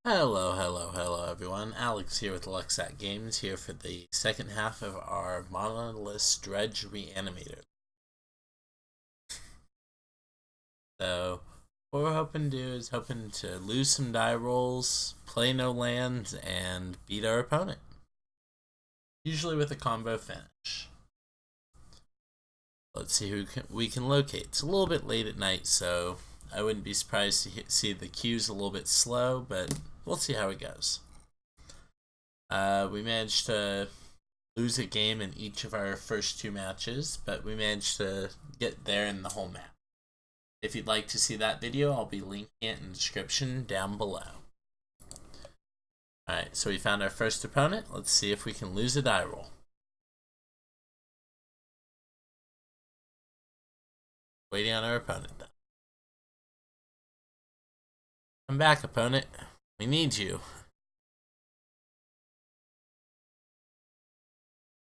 Hello everyone. Alex here with Lucksack Games, here for the second half of our Manaless Dredge Reanimator. So, what we're hoping to do is hoping to lose some die rolls, play no lands, and beat our opponent. Usually with a combo finish. Let's see who we can locate. It's a little bit late at night, so I wouldn't be surprised to see the queue's a little bit slow, but we'll see how it goes. We managed to lose a game in each of our first two matches, but we managed to get there in the whole map. If you'd like to see that video, I'll be linking it in the description down below. Alright, so we found our first opponent. Let's see if we can lose a die roll. Waiting on our opponent though. Come back, opponent. We need you.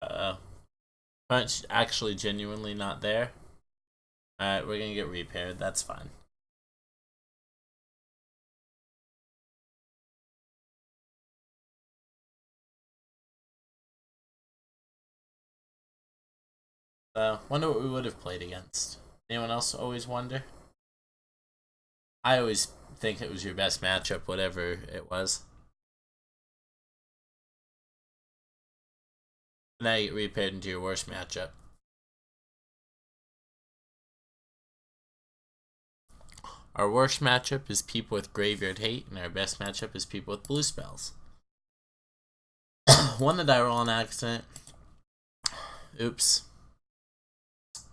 Opponent's actually genuinely not there. Alright, we're gonna get repaired. That's fine. Wonder what we would have played against. Anyone else always wonder? I always think it was your best matchup, whatever it was. Now you get repaired into your worst matchup. Our worst matchup is people with Graveyard Hate, and our best matchup is people with blue spells. Won the die roll on accident. Oops.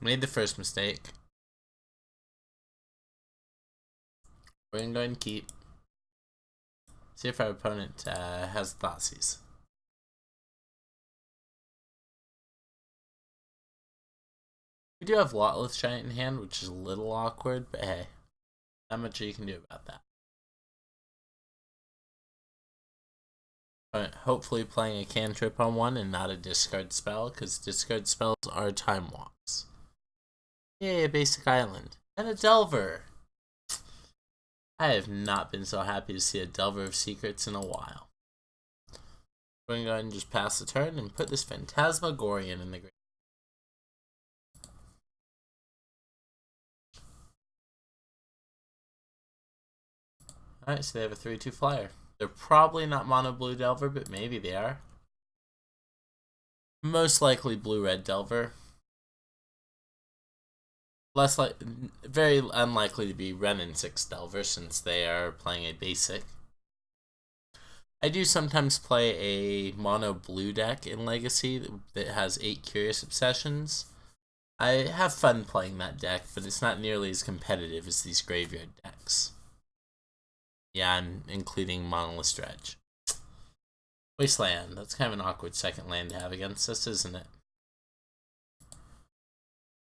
Made the first mistake. We're gonna go ahead and keep. See if our opponent has Thoughtseize. We do have Lotless Giant in hand, which is a little awkward, but hey, not much you can do about that. But hopefully playing a cantrip on one and not a discard spell, because discard spells are time walks. Yay, a basic island. And a Delver! I have not been so happy to see a Delver of Secrets in a while. We're going to go ahead and just pass the turn and put this Phantasmagorian in the grave. Alright, so they have a 3/2 flyer. They're probably not mono blue Delver, but maybe they are. Most likely blue red Delver. Very unlikely to be Renin 6 Delver since they are playing a basic. I do sometimes play a mono blue deck in Legacy that has 8 Curious Obsessions. I have fun playing that deck, but it's not nearly as competitive as these graveyard decks. Yeah, I'm including Manaless Dredge. Wasteland. That's kind of an awkward second land to have against us, isn't it?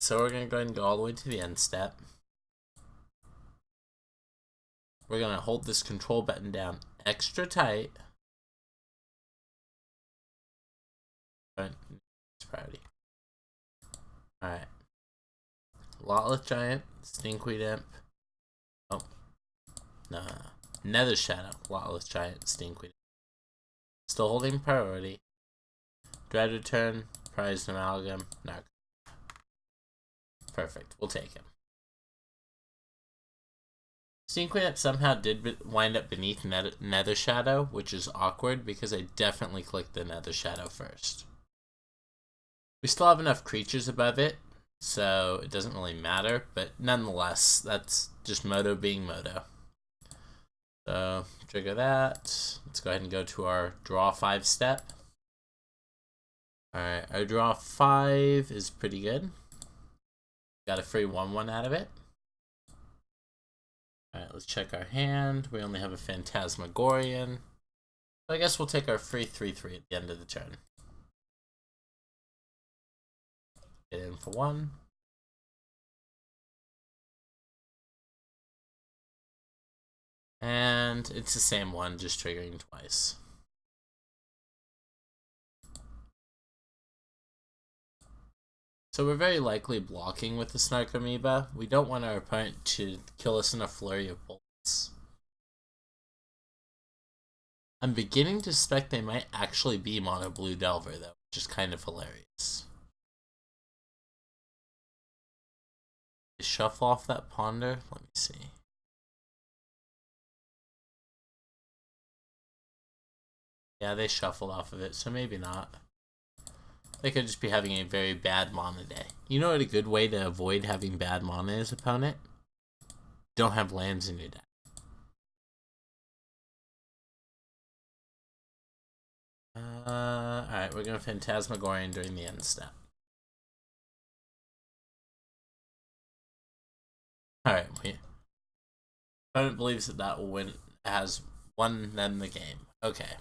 So we're going to go ahead and go all the way to the end step. We're going to hold this control button down extra tight. It's priority. Alright. Lotless Giant, Stinkweed Imp. Oh. No. Nether Shadow, Lotless Giant, Stinkweed. Still holding priority. Dread Return, Prized Amalgam, Narc. Perfect, we'll take him. Stinkweed somehow did wind up beneath Nether Shadow, which is awkward because I definitely clicked the Nether Shadow first. We still have enough creatures above it, so it doesn't really matter, but nonetheless, that's just Moto being Moto. So, trigger that. Let's go ahead and go to our draw 5 step. Alright, our draw 5 is pretty good. Got a free 1/1 out of it. Alright, let's check our hand. We only have a Phantasmagorian. So I guess we'll take our free 3/3 at the end of the turn. Get in for 1. And it's the same one, just triggering twice. So we're very likely blocking with the Snark Amoeba. We don't want our opponent to kill us in a flurry of bullets. I'm beginning to suspect they might actually be mono blue Delver, though, which is kind of hilarious. They shuffle off that Ponder? Let me see. Yeah, they shuffled off of it, so maybe not. They could just be having a very bad mana day. You know what a good way to avoid having bad mana is, opponent? Don't have lands in your deck. Alright, we're going Phantasmagorian during the end step. Alright, opponent believes that will win, has won them the game. Okay.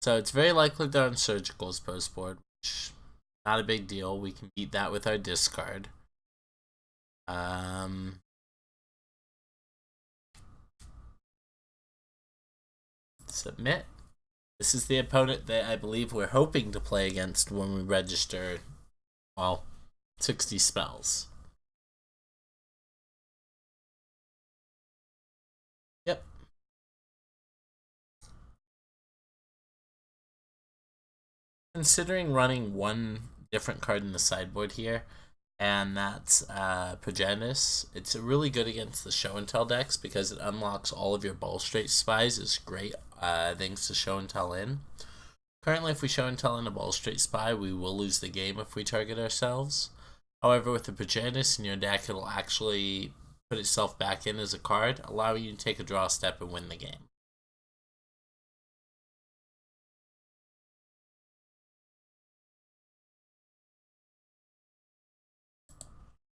So it's very likely they're on Surgical's post board, which not a big deal. We can beat that with our discard. Submit. This is the opponent that I believe we're hoping to play against when we register, well, 60 spells. Yep. Considering running one different card in the sideboard here, and that's Progenitus. It's really good against the Show and Tell decks because it unlocks all of your Ball Straight Spies. It's great things to Show and Tell in. Currently, if we Show and Tell in a Ball Straight Spy, we will lose the game if we target ourselves. However, with the Progenitus in your deck, it'll actually put itself back in as a card, allowing you to take a draw step and win the game.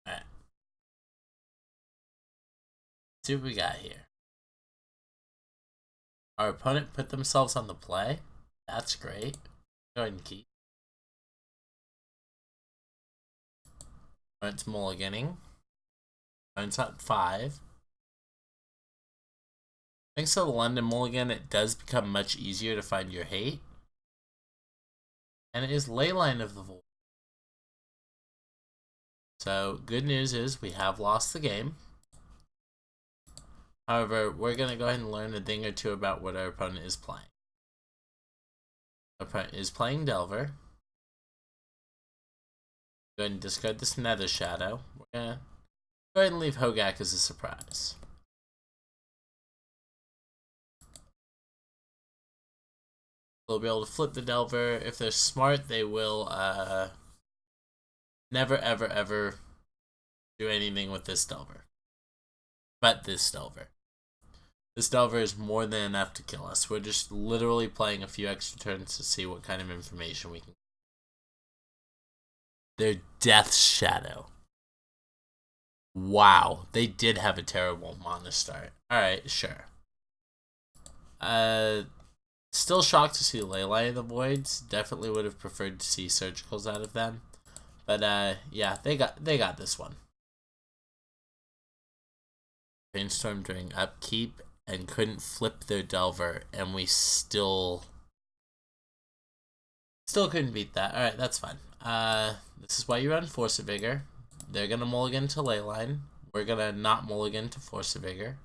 Alright. See what we got here. Our opponent put themselves on the play. That's great. Go ahead and keep. Opponent's mulliganing. Opponent's at 5. Thanks to the London Mulligan, it does become much easier to find your hate. And it is Leyline of the Void. So, good news is we have lost the game. However, we're going to go ahead and learn a thing or two about what our opponent is playing. Our opponent is playing Delver. Go ahead and discard this Nether Shadow. We're going to go ahead and leave Hogak as a surprise. They'll be able to flip the Delver. If they're smart, they will never, ever, ever do anything with this Delver. But this Delver. This Delver is more than enough to kill us. We're just literally playing a few extra turns to see what kind of information we can. Their Death Shadow. Wow, they did have a terrible mana start. Alright, sure. Still shocked to see Leyline of the Voids. Definitely would have preferred to see Surgicals out of them. But yeah, they got this one. Brainstorm during upkeep and couldn't flip their Delver, and we still couldn't beat that. Alright, that's fine. This is why you run Force of Vigor. They're gonna mulligan to Leyline. We're gonna not mulligan to Force of Vigor.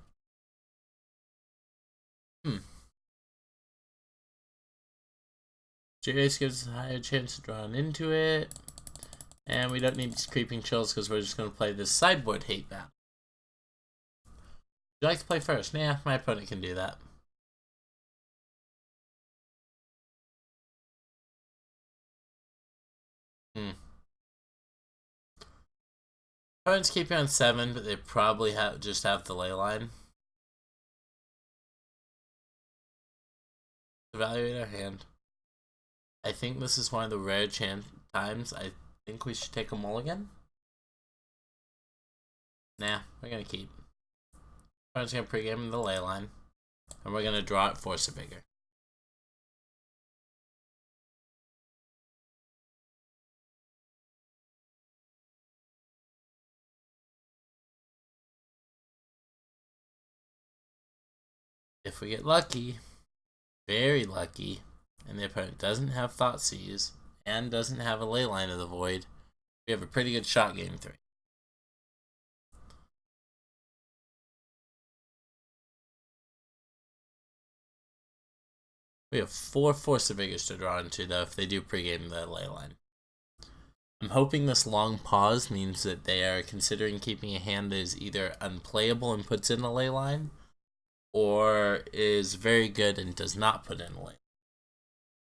Jace gives us a higher chance of drawing into it. And we don't need these Creeping Chills because we're just going to play this sideboard hate battle. Would you like to play first? Nah, my opponent can do that. Opponents keep you on 7, but they probably just have the Leyline. Evaluate our hand. I think this is one of the rare times I think we should take a mulligan. Nah, we're going to keep. Opponent's going to pregame the Leyline. And we're going to draw it Force of Vigor. If we get lucky, very lucky, and the opponent doesn't have Thoughtseize and doesn't have a Leyline of the Void, we have a pretty good shot game 3. We have 4 Force of Vigors to draw into, though, if they do pregame the Leyline. I'm hoping this long pause means that they are considering keeping a hand that is either unplayable and puts in a Leyline, or is very good and does not put in a Leyline.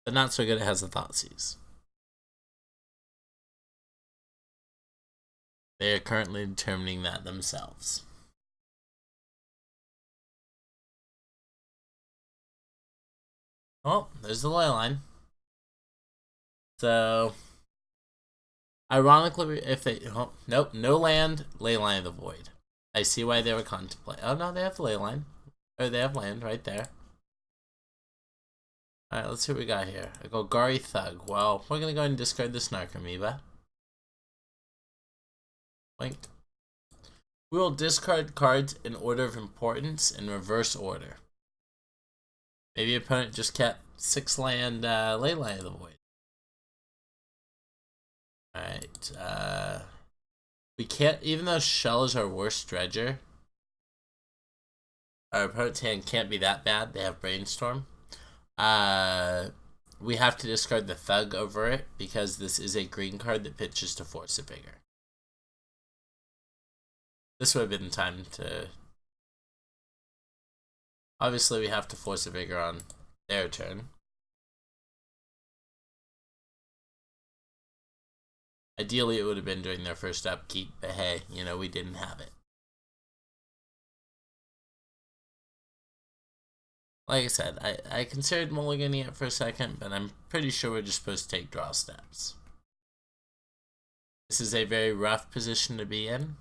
But not so good it has a Thoughtseize. They are currently determining that themselves. Oh, there's the Leyline. So, ironically, if they... Oh, nope, no land, Leyline of the Void. I see why they were contemplating. Oh, no, they have Leyline. Or they have land right there. Alright, let's see what we got here. I go Golgari Thug. Well, we're going to go ahead and discard the Snark Amoeba. Blink. We will discard cards in order of importance in reverse order. Maybe opponent just kept 6 land Leyline of the Void. Alright, we can't, even though Shell is our worst dredger, our opponent's hand can't be that bad. They have Brainstorm. We have to discard the Thug over it because this is a green card that pitches to Force of Vigor. This would have been the time to... Obviously, we have to Force of Vigor on their turn. Ideally, it would have been during their first upkeep, but hey, you know, we didn't have it. Like I said, I considered mulliganing it for a second, but I'm pretty sure we're just supposed to take draw steps. This is a very rough position to be in.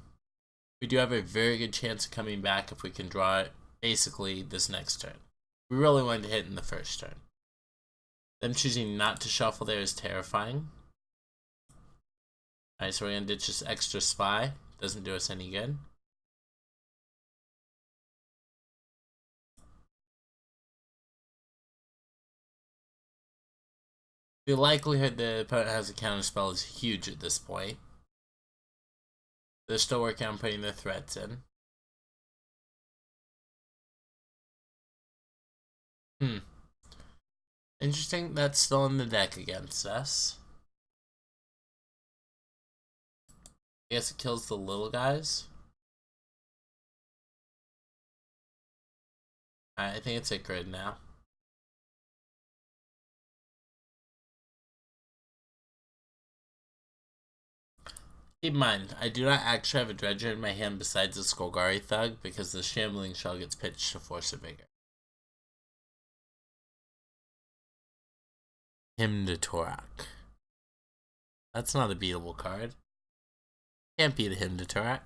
We do have a very good chance of coming back if we can draw it basically this next turn. We really wanted to hit in the first turn. Them choosing not to shuffle there is terrifying. Alright, so we're going to ditch this extra spy. Doesn't do us any good. The likelihood the opponent has a counterspell is huge at this point. They're still working on putting their threats in. Interesting, that's still in the deck against us. I guess it kills the little guys. Alright, I think it's at grid now. Keep in mind, I do not actually have a Dredger in my hand besides the Golgari Thug because the Shambling Shell gets pitched to Force of Vigor. Hymn to Torak. That's not a beatable card. Can't beat a Hymn to Torak.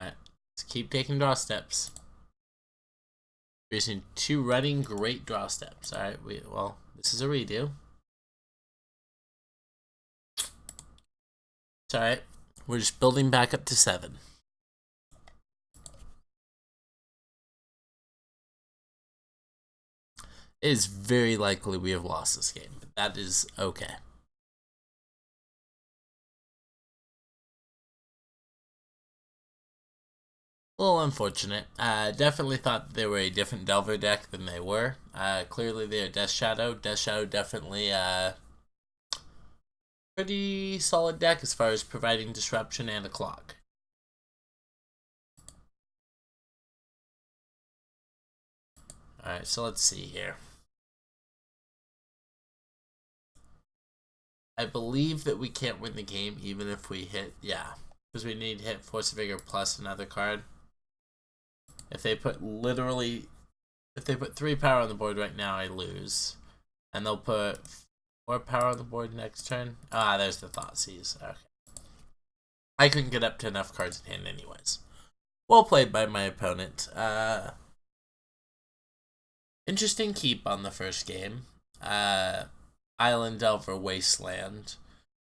Alright, let's keep taking draw steps. We're using 2 running great draw steps. Alright, well, this is a redo. It's alright. We're just building back up to 7. It is very likely we have lost this game, but that is okay. A little unfortunate. Definitely thought they were a different Delver deck than they were. Clearly they're Death Shadow. Death Shadow definitely pretty solid deck as far as providing disruption and a clock. Alright, so let's see here. I believe that we can't win the game even if we hit, yeah, because we need to hit Force of Vigor plus another card. If they put 3 power on the board right now, I lose. And they'll put 4 power on the board next turn. Ah, there's the Thoughtseize. Okay. I couldn't get up to enough cards in hand anyways. Well played by my opponent. Interesting keep on the first game. Island Delver Wasteland.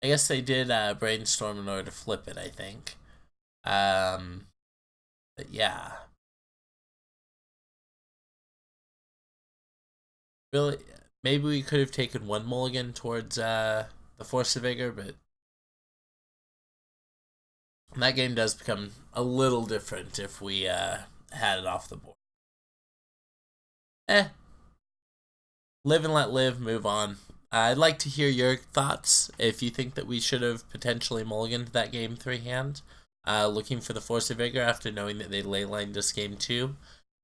I guess they did Brainstorm in order to flip it, I think. But yeah. Really, maybe we could have taken 1 mulligan towards the Force of Vigor, but that game does become a little different if we had it off the board. live and let live, move on. I'd like to hear your thoughts if you think that we should have potentially mulliganed that game 3 hand, looking for the Force of Vigor after knowing that they leylined us game 2.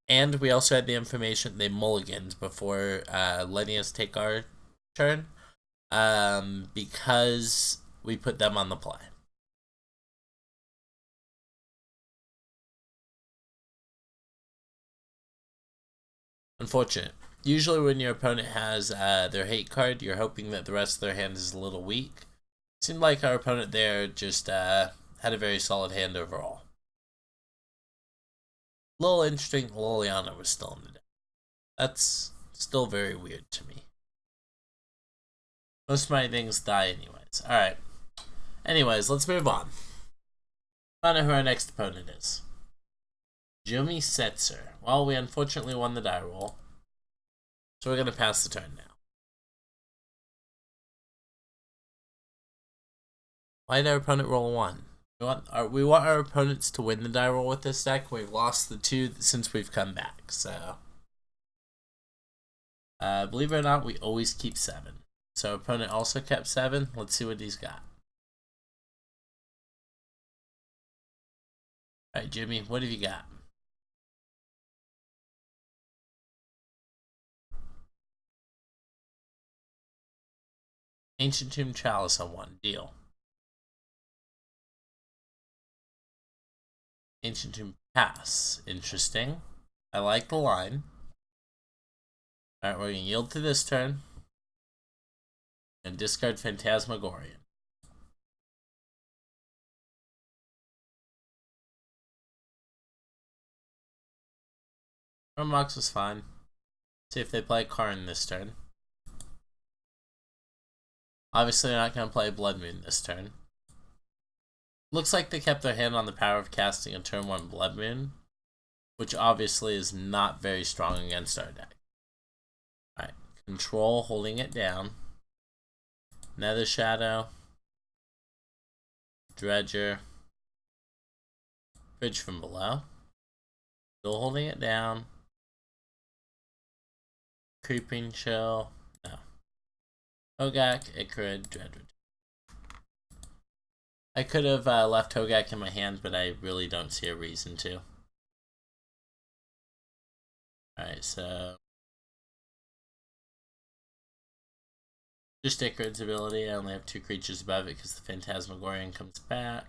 And we also had the information they mulliganed before letting us take our turn, because we put them on the play. Unfortunate. Usually when your opponent has their hate card, you're hoping that the rest of their hand is a little weak. Seemed like our opponent there just had a very solid hand overall. A little interesting, Liliana was still in the deck. That's still very weird to me. Most of my things die anyways. Alright. Anyways, let's move on. Find out who our next opponent is. Jumi Setzer. Well, we unfortunately won the die roll, so we're going to pass the turn now. Why did our opponent roll 1? We want our opponents to win the die roll with this deck. We've lost the 2 since we've come back, so... believe it or not, we always keep 7. So opponent also kept 7. Let's see what he's got. Alright, Jimmy, what have you got? Ancient Tomb Chalice on 1. Deal. Ancient Tomb Pass. Interesting. I like the line. Alright, we're going to yield to this turn. And discard Phantasmagorian. Mox was fine. See if they play Karn this turn. Obviously they're not going to play Blood Moon this turn. Looks like they kept their hand on the power of casting a turn 1 Blood Moon, which obviously is not very strong against our deck. Alright, control, holding it down. Nether Shadow. Dredger. Bridge from below. Still holding it down. Creeping Chill. No. Hogak, Icarid, Dredger. I could have left Hogak in my hand, but I really don't see a reason to. Alright, so... just Icarid's ability. I only have 2 creatures above it because the Phantasmagorian comes back.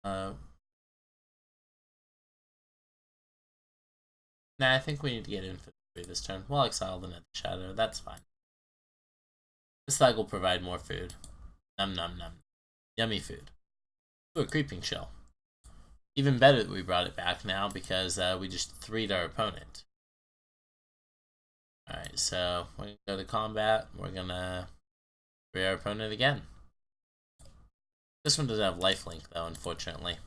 Nah, I think we need to get in for 3 this turn. We'll exile the Nether Shadow. That's fine. This flag will provide more food. Num num num. Yummy food. Ooh, a Creeping Shell. Even better that we brought it back now because we just 3'd our opponent. Alright, so we're going to go to combat. We're going to 3 our opponent again. This one doesn't have lifelink though, unfortunately.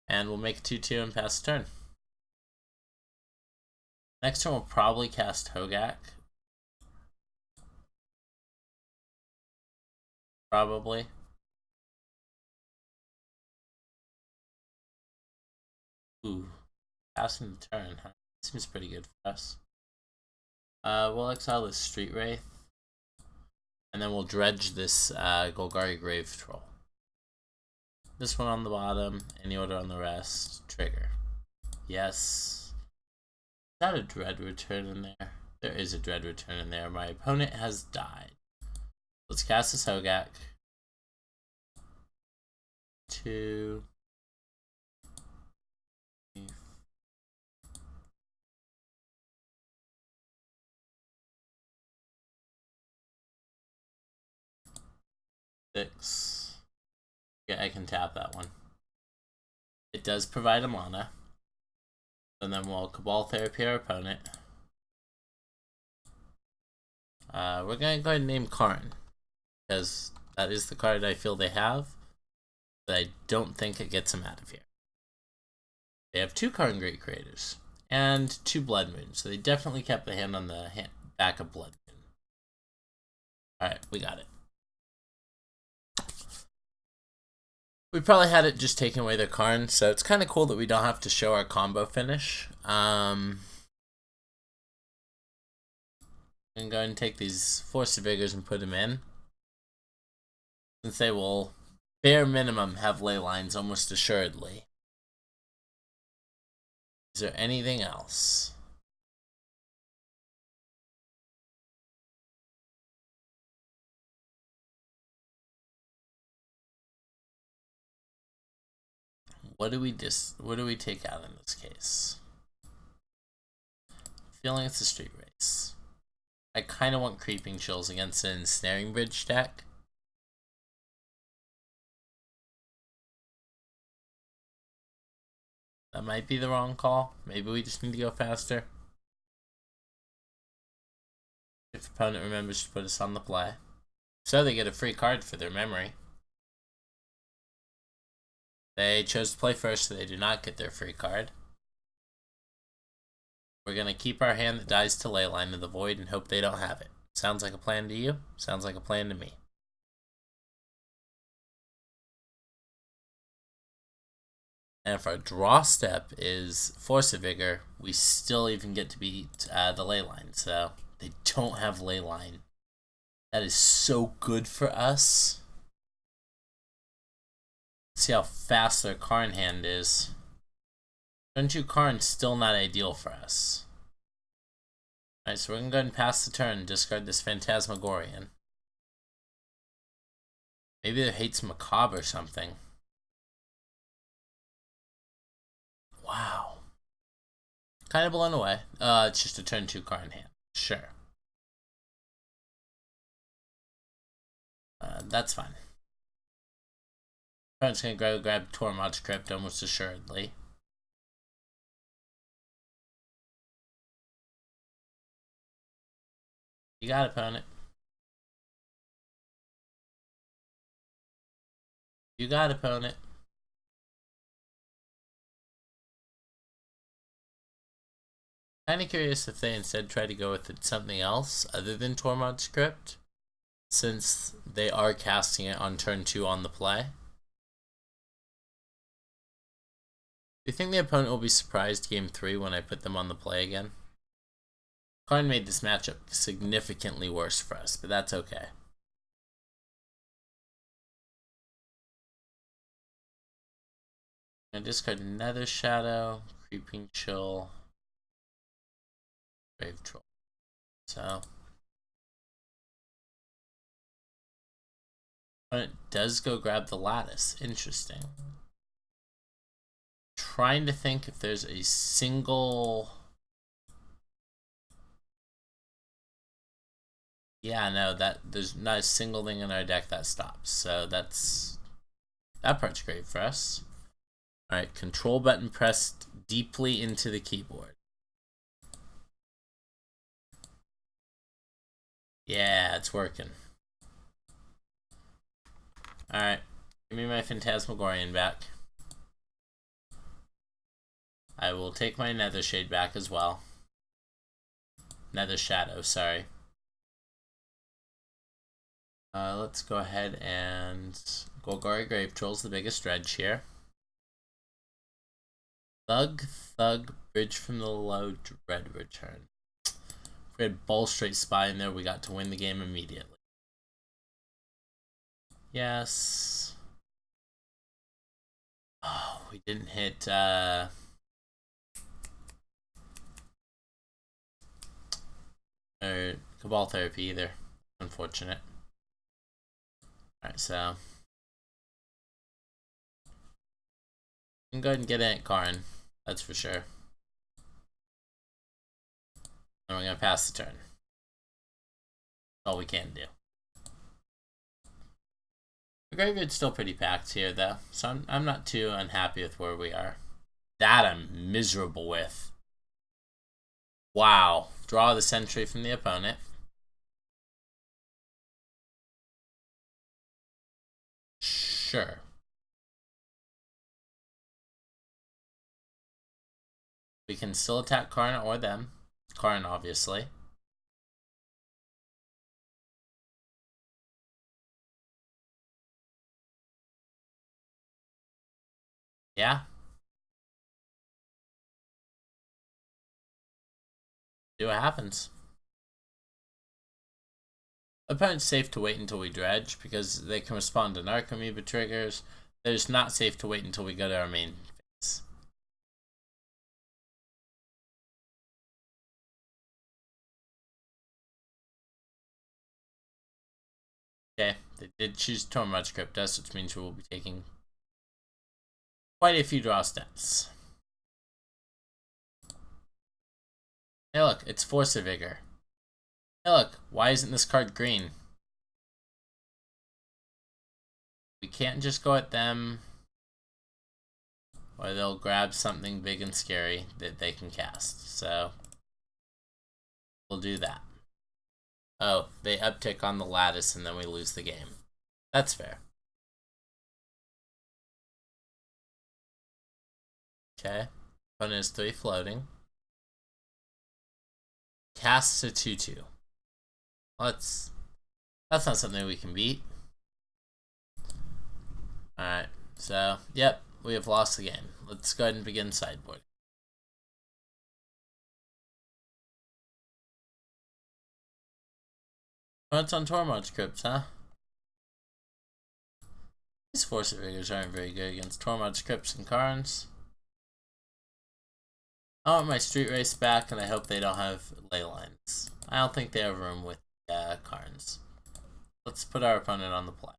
And we'll make a 2-2 and pass the turn. Next turn we'll probably cast Hogak. Probably. Ooh. Passing the turn, huh? Seems pretty good for us. We'll exile this Street Wraith. And then we'll dredge this Golgari Grave Troll. This one on the bottom, any order on the rest, trigger. Yes. Is that a Dread Return in there? There is a Dread Return in there. My opponent has died. Let's cast this Hogak. 2. 6. Yeah, I can tap that one. It does provide a mana. And then we'll Cabal Therapy our opponent. We're going to go ahead and name Karn, because that is the card I feel they have, but I don't think it gets them out of here. They have 2 Karn Great Creators, and 2 Blood Moons, so they definitely kept the hand on the back of Blood Moon. Alright, we got it. We probably had it just taking away their Karn, so it's kind of cool that we don't have to show our combo finish. I'm going to go ahead and take these Force of Vigors and put them in. Since they will, bare minimum, have ley lines almost assuredly. Is there anything else? What do we take out in this case? Feeling it's a street race. I kind of want Creeping Chills against an Ensnaring Bridge deck. That might be the wrong call. Maybe we just need to go faster. If opponent remembers to put us on the play. So they get a free card for their memory. They chose to play first, so they do not get their free card. We're going to keep our hand that dies to Leyline of the Void and hope they don't have it. Sounds like a plan to you? Sounds like a plan to me. And if our draw step is Force of Vigor, we still even get to beat the Leyline. So they don't have Leyline. That is so good for us. See how fast their Karn hand is. Turn 2 Karn still not ideal for us. Alright, so we're going to go ahead and pass the turn and discard this Phantasmagorian. Maybe it hates Macabre or something. Wow. Kind of blown away. It's just a turn 2 Karn hand. Sure. That's fine. Opponent's going to go grab Tormod's Crypt almost assuredly. You got it, opponent. You got it, opponent. Kind of curious if they instead try to go with something else other than Tormod's Crypt, since they are casting it on turn 2 on the play. Do you think the opponent will be surprised game 3 when I put them on the play again? Karn made this matchup significantly worse for us, but that's okay. I'm going to discard Nether Shadow, Creeping Chill, Grave Troll. So, opponent does go grab the Lattice. Interesting. Trying to think if there's a single... Yeah, no, there's not a single thing in our deck that stops. So that part's great for us. Alright, control button pressed deeply into the keyboard. Yeah, it's working. Alright, give me my Phantasmagorian back. I will take my Nether Shade back as well. Nether Shadow, sorry. Let's go ahead and Golgari Grave Troll's the biggest dredge here. Thug, Bridge from the Low, Dread Return. If we had Ball Straight Spy in there, we got to win the game immediately. Yes. Oh, we didn't hit, or Cabal Therapy either. Unfortunate. Alright, so I'm go ahead and get in at Karn, that's for sure. And we're gonna pass the turn. That's all we can do. The graveyard's still pretty packed here though, so I'm not too unhappy with where we are. That I'm miserable with. Wow. Draw the Sentry from the opponent. Sure. We can still attack Karn or them. Karn, obviously. Yeah. See what happens. Opponent's safe to wait until we dredge because they can respond to Narc Amoeba triggers. It's not safe to wait until we go to our main phase. Okay, they did choose Tormod's Cryptus, which means we will be taking quite a few draw steps. Hey look, it's Force of Vigor. Hey look, why isn't this card green? We can't just go at them, or they'll grab something big and scary that they can cast. So we'll do that. Oh, they uptick on the lattice and then we lose the game. That's fair. Okay. Opponent is 3 floating. Casts a 2/2. That's not something we can beat. Alright, so, yep, we have lost the game. Let's go ahead and begin sideboard. Oh, it's on Tormod's Crypts, huh? These Force of Vigors aren't very good against Tormod's Crypts and Karns. I want my Street Race back, and I hope they don't have ley lines. I don't think they have room with Karns. Let's put our opponent on the play.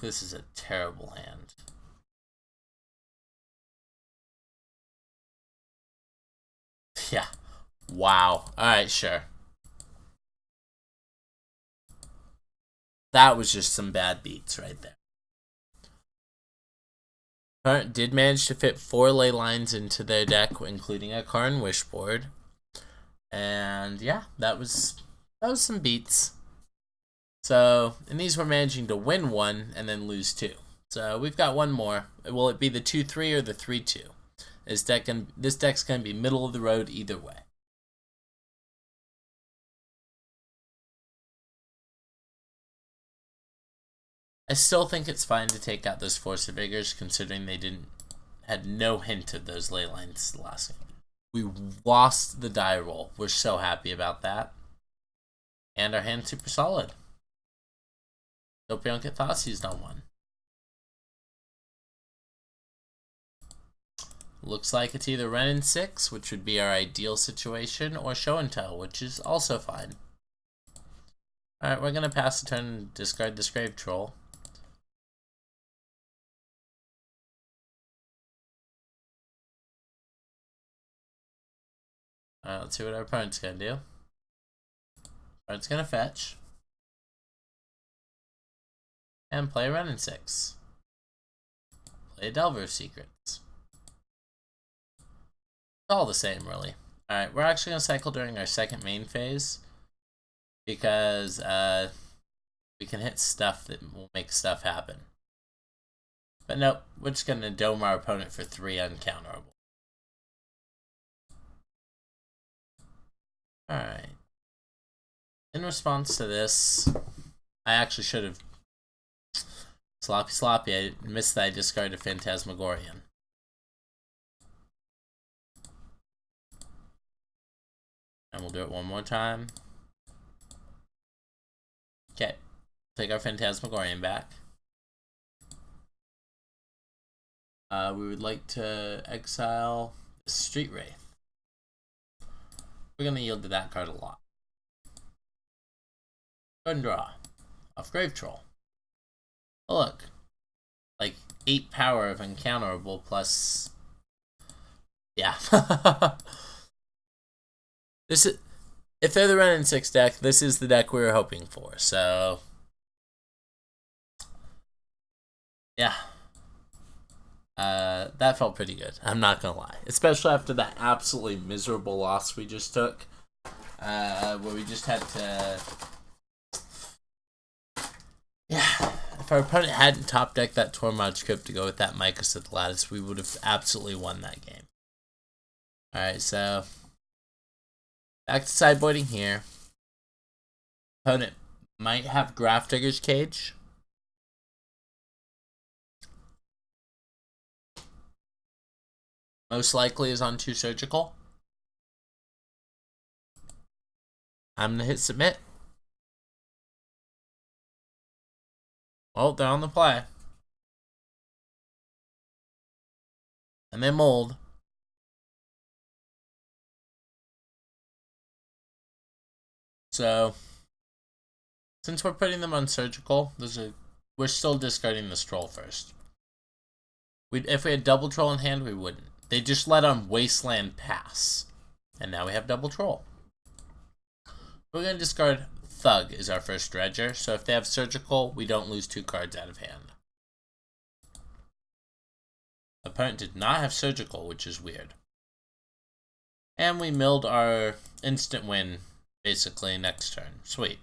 This is a terrible hand. Yeah. Wow. Alright, sure. That was just some bad beats right there. Karn did manage to fit 4 ley lines into their deck, including a Karn Wishboard. And yeah, that was some beats. So, and these we're managing to win 1 and then lose 2. So we've got one more. Will it be the 2-3 or the 3-2? This deck's gonna be middle of the road either way. I still think it's fine to take out those Force of Vigors, considering they had no hint of those ley lines last game. We lost the die roll. We're so happy about that. And our hand's super solid. Hope we don't get Thoughtseize on one. Looks like it's either Renin 6, which would be our ideal situation, or Show and Tell, which is also fine. Alright, we're gonna pass the turn and discard the Grave Troll. Alright, let's see what our opponent's gonna do. Opponent's gonna fetch. And play Renin 6. Play Delver of Secrets. It's all the same, really. Alright, we're actually gonna cycle during our second main phase, because we can hit stuff that will make stuff happen. But nope, we're just gonna dome our opponent for 3 uncounterable. Alright. In response to this, I actually should have... Sloppy, I missed that I discarded Phantasmagorian. And we'll do it one more time. Okay. Take our Phantasmagorian back. We would like to exile the Street Wraith. We're going to yield to that card a lot. Go and draw. Off Grave Troll. Oh, look. Like 8 power of uncounterable plus... Yeah. This is... If they're the Renin 6 deck, this is the deck we were hoping for, so... Yeah. That felt pretty good, I'm not gonna lie. Especially after that absolutely miserable loss we just took. Where we just had to... Yeah. If our opponent hadn't top decked that Tormod's Crypt to go with that Mycos at the Lattice, we would have absolutely won that game. Alright, so... Back to sideboarding here. Opponent might have Grafdigger's Cage. Most likely is on 2 Surgical. I'm going to hit submit. Oh, they're on the play. And they mold. So, since we're putting them on surgical, we're still discarding this troll first. If we had double troll in hand, we wouldn't. They just let on Wasteland pass. And now we have double troll. We're going to discard Thug as our first dredger, so if they have surgical, we don't lose 2 cards out of hand. Opponent did not have surgical, which is weird. And we milled our instant win, basically, next turn. Sweet.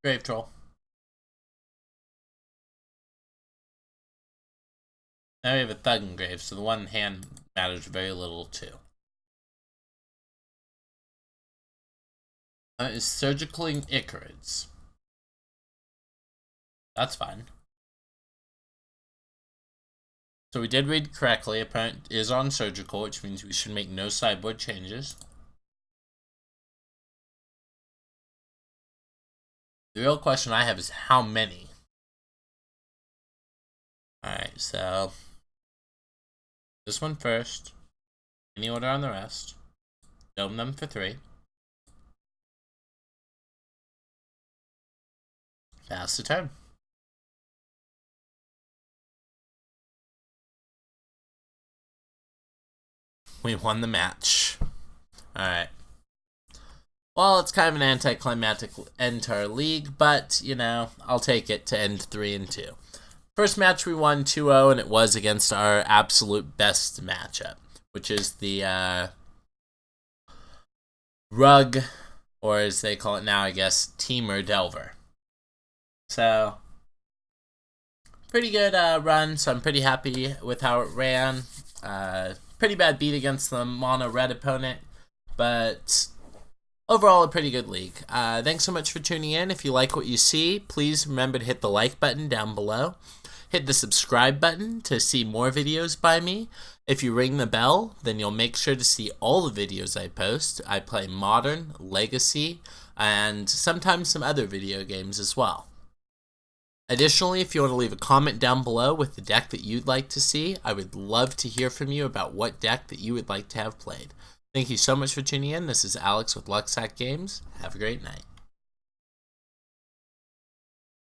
Grave Troll. Now we have a Thug and Grave, so the one in hand matters very little too. Is Surgicaling Icarids. That's fine. So we did read correctly. Opponent is on surgical, which means we should make no sideboard changes. The real question I have is how many? Alright, so this one first. Any order on the rest. Dome them for 3. Pass the turn. We won the match. Alright. Well, it's kind of an anticlimactic end to our league, but, you know, I'll take it to end 3-2. First match we won 2-0, and it was against our absolute best matchup, which is the Rug, or as they call it now, I guess, Teamer Delver. So, pretty good run, so I'm pretty happy with how it ran. Pretty bad beat against the mono red opponent, but overall a pretty good league. Thanks so much for tuning in. If you like what you see, please remember to hit the like button down below. Hit the subscribe button to see more videos by me. If you ring the bell, then you'll make sure to see all the videos I post. I play Modern, Legacy, and sometimes some other video games as well. Additionally, if you want to leave a comment down below with the deck that you'd like to see, I would love to hear from you about what deck that you would like to have played. Thank you so much for tuning in. This is Alex with Lucksack Games. Have a great night.